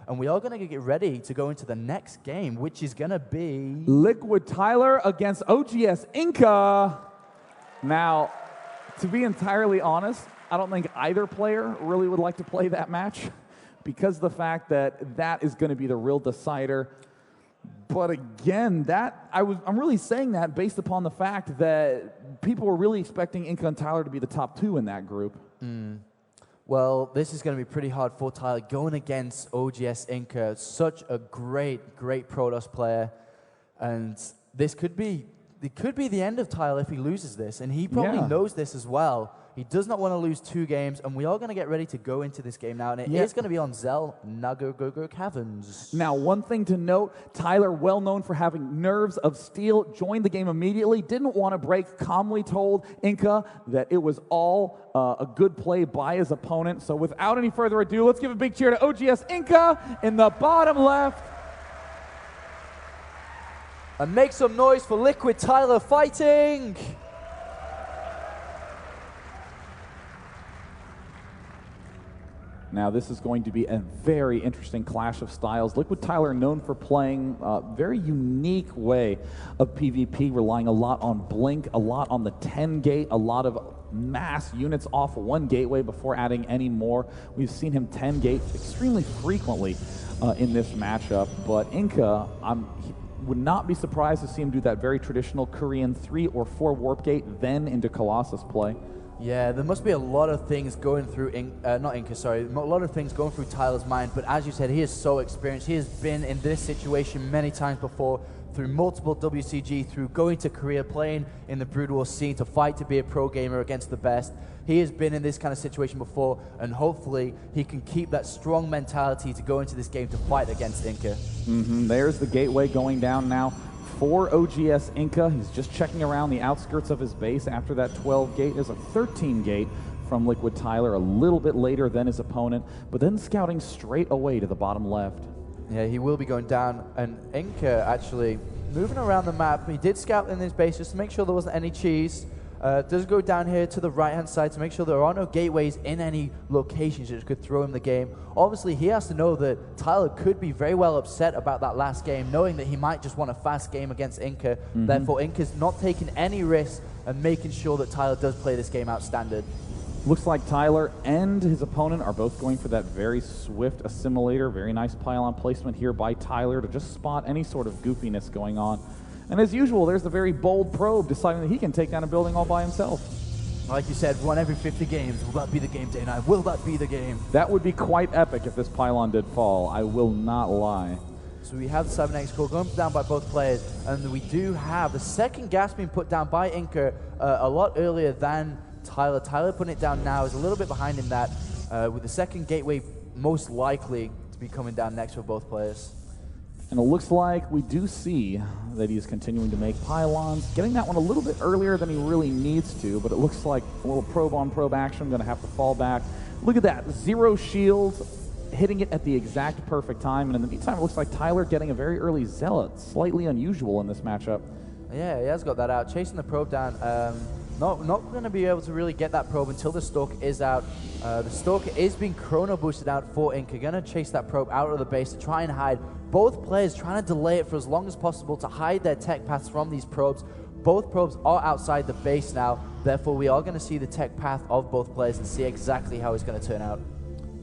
And we are going to get ready to go into the next game, which is going to be LiquidTyler against oGsInCa. Now, to be entirely honest, I don't think either player really would like to play that match because of the fact that that is going to be the real decider. But again, I'm really saying that based upon the fact that people were really expecting Inca and Tyler to be the top 2 in that group. Well, this is going to be pretty hard for Tyler going against oGsInCa. Such a great Protoss player, and this could be the end of Tyler if he loses this, and he probably knows this as well. He does not want to lose 2 games, and we are going to get ready to go into this game now, and it is going to be on Zell Nagogogo Caverns. Now, one thing to note, Tyler, well known for having nerves of steel, joined the game immediately, didn't want to break, calmly told Inca that it was all a good play by his opponent. So without any further ado, let's give a big cheer to oGsInCa in the bottom left. And make some noise for LiquidTyler fighting! Now, this is going to be a very interesting clash of styles. LiquidTyler known for playing a very unique way of PvP, relying a lot on Blink, a lot on the 10 gate, a lot of mass units off one gateway before adding any more. We've seen him 10 gate extremely frequently in this matchup, but Inca, would not be surprised to see him do that very traditional Korean 3 or 4 warp gate, then into Colossus play. Yeah, there must be a lot of things going through, a lot of things going through Tyler's mind, but as you said, he is so experienced. He has been in this situation many times before, through multiple WCG, through going to Korea, playing in the Brood War scene to fight to be a pro gamer against the best. He has been in this kind of situation before, and hopefully he can keep that strong mentality to go into this game to fight against Inca. There's the gateway going down now for oGsInCa. He's just checking around the outskirts of his base after that 12 gate. There's a 13 gate from LiquidTyler a little bit later than his opponent, but then scouting straight away to the bottom left. Yeah, he will be going down, and Inca actually moving around the map. He did scout in his base just to make sure there wasn't any cheese. Does go down here to the right-hand side to make sure there are no gateways in any locations that could throw him the game. Obviously, he has to know that Tyler could be very well upset about that last game, knowing that he might just want a fast game against Inca. Therefore, Inca's not taking any risks and making sure that Tyler does play this game out standard. Looks like Tyler and his opponent are both going for that very swift assimilator. Very nice pylon placement here by Tyler to just spot any sort of goofiness going on. And as usual, there's the very bold probe deciding that he can take down a building all by himself. Like you said, 1 every 50 games. Will that be the game, Day 9? Will that be the game? That would be quite epic if this pylon did fall. I will not lie. So we have the 7x core going down by both players, and we do have the second gas being put down by Inca a lot earlier than Tyler. Tyler putting it down now is a little bit behind in that, with the second gateway most likely to be coming down next for both players. And it looks like we do see that he's continuing to make pylons, getting that one a little bit earlier than he really needs to, but it looks like a little probe-on-probe action, going to have to fall back. Look at that, 0 shields, hitting it at the exact perfect time, and in the meantime, it looks like Tyler getting a very early Zealot, slightly unusual in this matchup. Yeah, he has got that out, chasing the probe down. Not going to be able to really get that probe until the Stalker is out. The Stalker is being chrono boosted out for Inca, going to chase that probe out of the base to try and hide. Both players trying to delay it for as long as possible to hide their tech paths from these probes. Both probes are outside the base now, therefore we are going to see the tech path of both players and see exactly how it's going to turn out.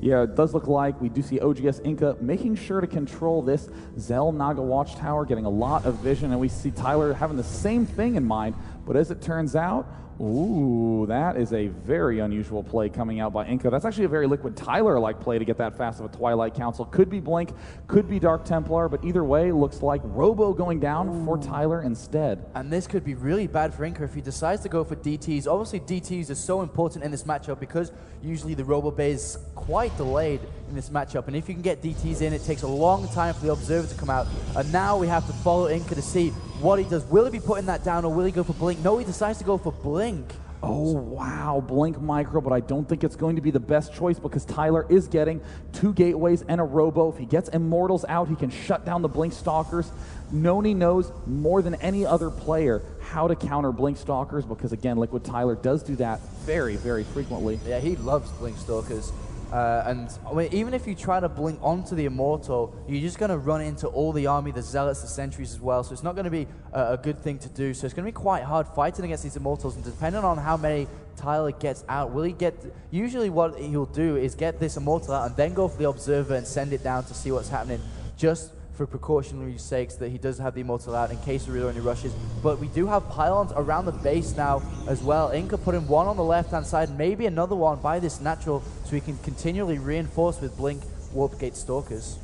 Yeah, it does look like we do see oGsInCa making sure to control this Zell Naga Watchtower, getting a lot of vision, and we see Tyler having the same thing in mind, but as it turns out, ooh, that is a very unusual play coming out by Inca. That's actually a very LiquidTyler-like play to get that fast of a Twilight Council. Could be Blink, could be Dark Templar, but either way, looks like Robo going down for Tyler instead. And this could be really bad for Inca if he decides to go for DTs. Obviously, DTs are so important in this matchup because usually the Robo Bay is quite delayed in this matchup. And if you can get DTs in, it takes a long time for the Observer to come out. And now we have to follow Inca to see what he does. Will he be putting that down or will he go for Blink? No, he decides to go for Blink. Oh, wow, Blink Micro, but I don't think it's going to be the best choice because Tyler is getting 2 gateways and a Robo. If he gets Immortals out, he can shut down the Blink Stalkers. Noni knows more than any other player how to counter Blink Stalkers because, again, LiquidTyler does do that very, very frequently. Yeah, he loves Blink Stalkers. And I mean, even if you try to blink onto the Immortal, you're just going to run into all the army, the Zealots, the Sentries as well. So it's not going to be a good thing to do. So it's going to be quite hard fighting against these Immortals. And depending on how many Tyler gets out, will he get... Usually what he'll do is get this Immortal out and then go for the Observer and send it down to see what's happening, just for precautionary sakes that he does have the Immortal out in case there are any rushes. But we do have pylons around the base now as well. Inca putting one on the left-hand side, maybe another one by this natural, so he can continually reinforce with Blink Warp Gate Stalkers.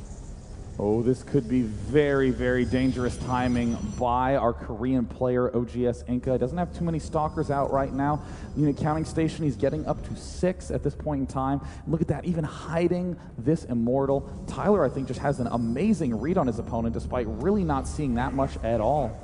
Oh, this could be very, very dangerous timing by our Korean player, oGsInCa. Doesn't have too many stalkers out right now. Unit counting station, he's getting up to 6 at this point in time. And look at that, even hiding this Immortal. Tyler, I think, just has an amazing read on his opponent, despite really not seeing that much at all.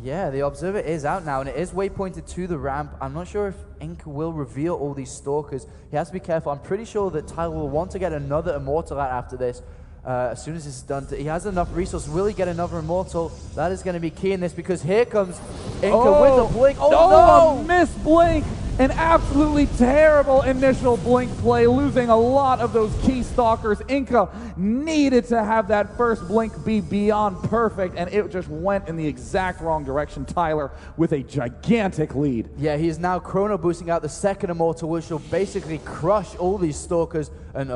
Yeah, the Observer is out now, and it is waypointed to the ramp. I'm not sure if Inca will reveal all these stalkers. He has to be careful. I'm pretty sure that Tyler will want to get another Immortal out after this. As soon as it's done, he has enough resources. Will he get another Immortal? That is going to be key in this, because here comes Inca with a Blink. Oh, no! A missed Blink! An absolutely terrible initial Blink play, losing a lot of those key stalkers. Inca needed to have that first Blink be beyond perfect, and it just went in the exact wrong direction. Tyler with a gigantic lead. Yeah, he is now chrono boosting out the second Immortal, which will basically crush all these stalkers. And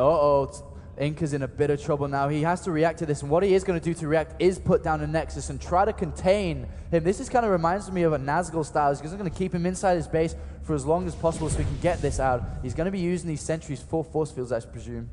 Inca's in a bit of trouble now. He has to react to this, and what he is going to do to react is put down a Nexus and try to contain him. This is kind of reminds me of a Nazgul style. He's going to keep him inside his base for as long as possible so he can get this out. He's going to be using these sentries for force fields, I presume.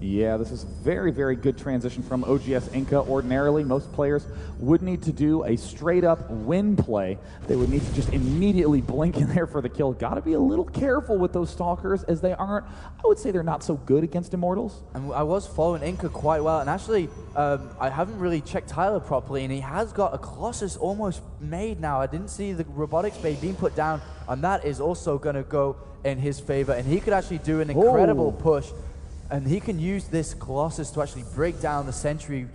Yeah, this is very, very good transition from oGsInCa. Ordinarily, most players would need to do a straight-up win play. They would need to just immediately blink in there for the kill. Got to be a little careful with those stalkers, as they aren't, I would say they're not so good against Immortals. And I was following Inca quite well, and actually, I haven't really checked Tyler properly, and he has got a Colossus almost made now. I didn't see the Robotics Bay being put down, and that is also going to go in his favor, and he could actually do an incredible push. And he can use this Colossus to actually break down the Sentry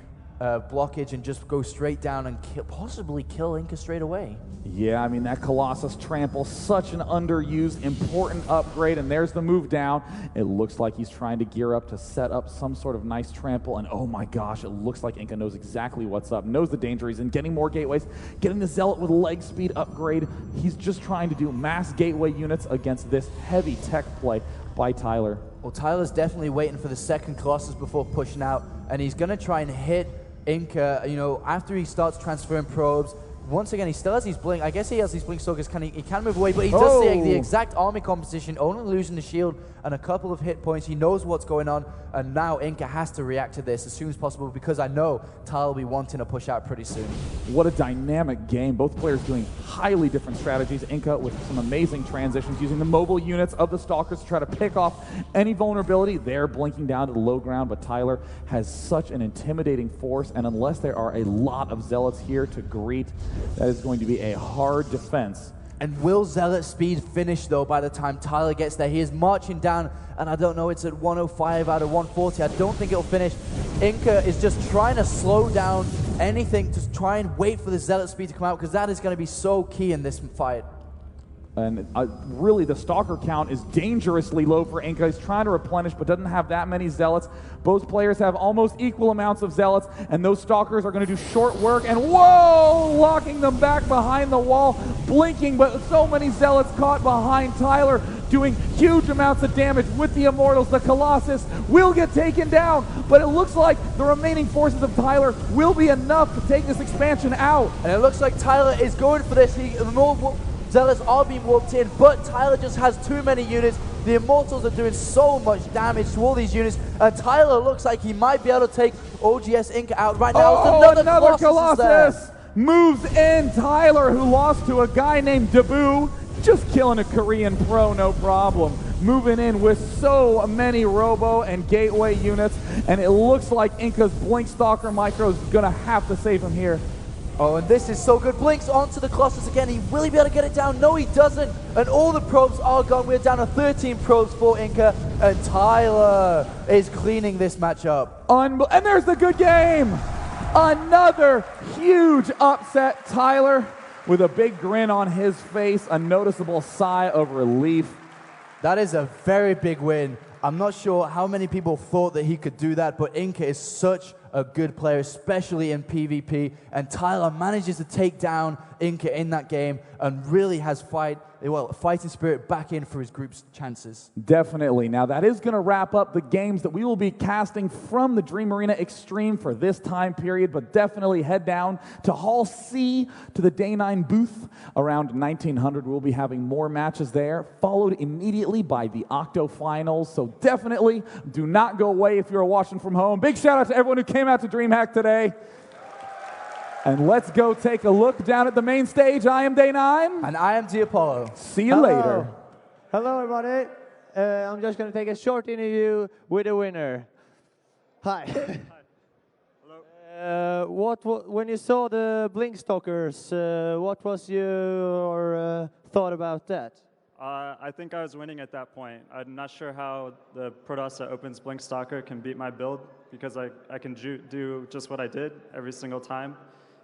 blockage and just go straight down and possibly kill Inca straight away. Yeah, I mean, that Colossus Trample, such an underused, important upgrade, and there's the move down. It looks like he's trying to gear up to set up some sort of nice trample, and oh my gosh, it looks like Inca knows exactly what's up, knows the danger he's in, getting more gateways, getting the Zealot with leg speed upgrade. He's just trying to do mass gateway units against this heavy tech play by Tyler. Well, Tyler's definitely waiting for the second Colossus before pushing out, and he's going to try and hit Inca, after he starts transferring probes. Once again, he still has his Blink. I guess he has these Blink Stalkers. He can move away, but he does see the exact army composition, only losing the shield and a couple of hit points. He knows what's going on, and now Inca has to react to this as soon as possible, because I know Tyler will be wanting to push out pretty soon. What a dynamic game. Both players doing highly different strategies. Inca with some amazing transitions, using the mobile units of the Stalkers to try to pick off any vulnerability. They're blinking down to the low ground, but Tyler has such an intimidating force, and unless there are a lot of Zealots here to greet, that is going to be a hard defense. And will Zealot speed finish, though, by the time Tyler gets there? He is marching down, and I don't know, it's at 105 out of 140. I don't think it'll finish. Inca is just trying to slow down anything to try and wait for the Zealot speed to come out, because that is going to be so key in this fight. And really, the Stalker count is dangerously low for Inca. He's trying to replenish, but doesn't have that many Zealots. Both players have almost equal amounts of Zealots, and those Stalkers are going to do short work. And whoa! Locking them back behind the wall, blinking, but so many Zealots caught behind Tyler, doing huge amounts of damage with the Immortals. The Colossus will get taken down, but it looks like the remaining forces of Tyler will be enough to take this expansion out. And it looks like Tyler is going for this. Zealots are being warped in, but Tyler just has too many units. The Immortals are doing so much damage to all these units, and Tyler looks like he might be able to take oGsInCa out right now. Another Colossus moves in. Tyler, who lost to a guy named Dabu, just killing a Korean pro, no problem. Moving in with so many Robo and Gateway units, and it looks like Inca's Blink Stalker Micro is going to have to save him here. Oh, and this is so good. Blinks onto the Colossus again. Will he be able to get it down? No, he doesn't. And all the probes are gone. We're down to 13 probes for Inca, and Tyler is cleaning this match up. And there's the good game. Another huge upset. Tyler with a big grin on his face, a noticeable sigh of relief. That is a very big win. I'm not sure how many people thought that he could do that, but Inca is such a good player, especially in PvP, and Tyler manages to take down Inca in that game and really has fighting spirit back in for his group's chances. Definitely. Now, that is going to wrap up the games that we will be casting from the Dream Arena Extreme for this time period, but definitely head down to Hall C to the Day 9 booth around 1900. We'll be having more matches there, followed immediately by the Octo Finals, so definitely do not go away if you're watching from home. Big shout out to everyone who came out to DreamHack today. And let's go take a look down at the main stage. I am Day 9. And I am Apollo. See you later. Hello, everybody. I'm just going to take a short interview with the winner. Hi. Hi. Hello. When you saw the Blink Stalkers, what was your thought about that? I think I was winning at that point. I'm not sure how the Protoss that opens Blink Stalker can beat my build, because I can do just what I did every single time.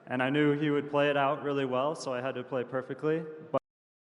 And I knew he would play it out really well, so I had to play perfectly.